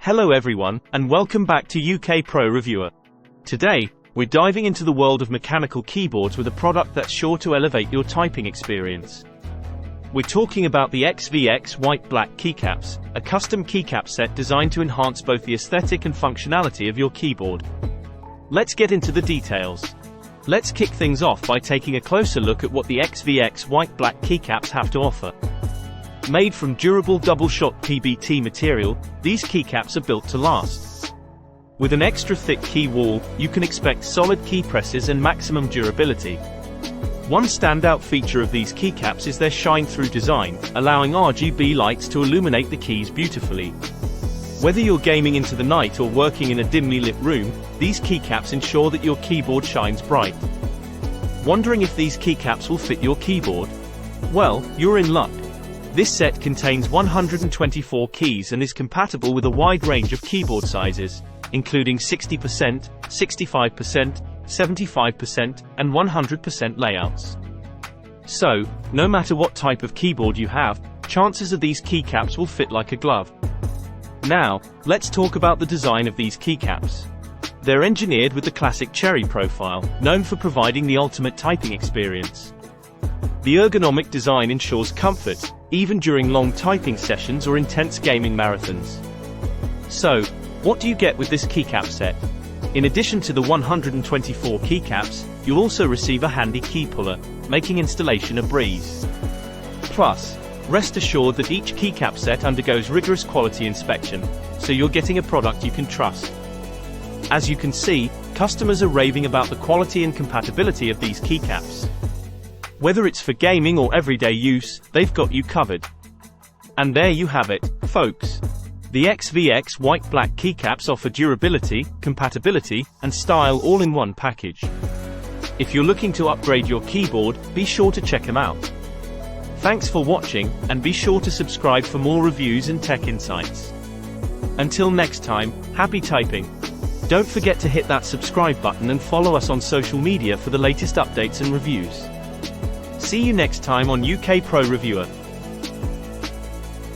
Hello everyone, and welcome back to UK Pro Reviewer. Today, we're diving into the world of mechanical keyboards with a product that's sure to elevate your typing experience. We're talking about the Xvx white-black keycaps, a custom keycap set designed to enhance both the aesthetic and functionality of your keyboard. Let's get into the details. Let's kick things off by taking a closer look at what the Xvx white-black keycaps have to offer. Made from durable double-shot PBT material, these keycaps are built to last. With an extra thick key wall, you can expect solid key presses and maximum durability. One standout feature of these keycaps is their shine-through design, allowing RGB lights to illuminate the keys beautifully. Whether you're gaming into the night or working in a dimly lit room, these keycaps ensure that your keyboard shines bright. Wondering if these keycaps will fit your keyboard? Well, you're in luck. This set contains 124 keys and is compatible with a wide range of keyboard sizes, including 60%, 65%, 75%, and 100% layouts. So, no matter what type of keyboard you have, chances are these keycaps will fit like a glove. Now, let's talk about the design of these keycaps. They're engineered with the classic cherry profile, known for providing the ultimate typing experience. The ergonomic design ensures comfort, even during long typing sessions or intense gaming marathons. So, what do you get with this keycap set? In addition to the 124 keycaps, you'll also receive a handy key puller, making installation a breeze. Plus, rest assured that each keycap set undergoes rigorous quality inspection, so you're getting a product you can trust. As you can see, customers are raving about the quality and compatibility of these keycaps. Whether it's for gaming or everyday use, they've got you covered. And there you have it, folks. The Xvx white-black keycaps offer durability, compatibility, and style all in one package. If you're looking to upgrade your keyboard, be sure to check them out. Thanks for watching, and be sure to subscribe for more reviews and tech insights. Until next time, happy typing. Don't forget to hit that subscribe button and follow us on social media for the latest updates and reviews. See you next time on UK Pro Reviewer.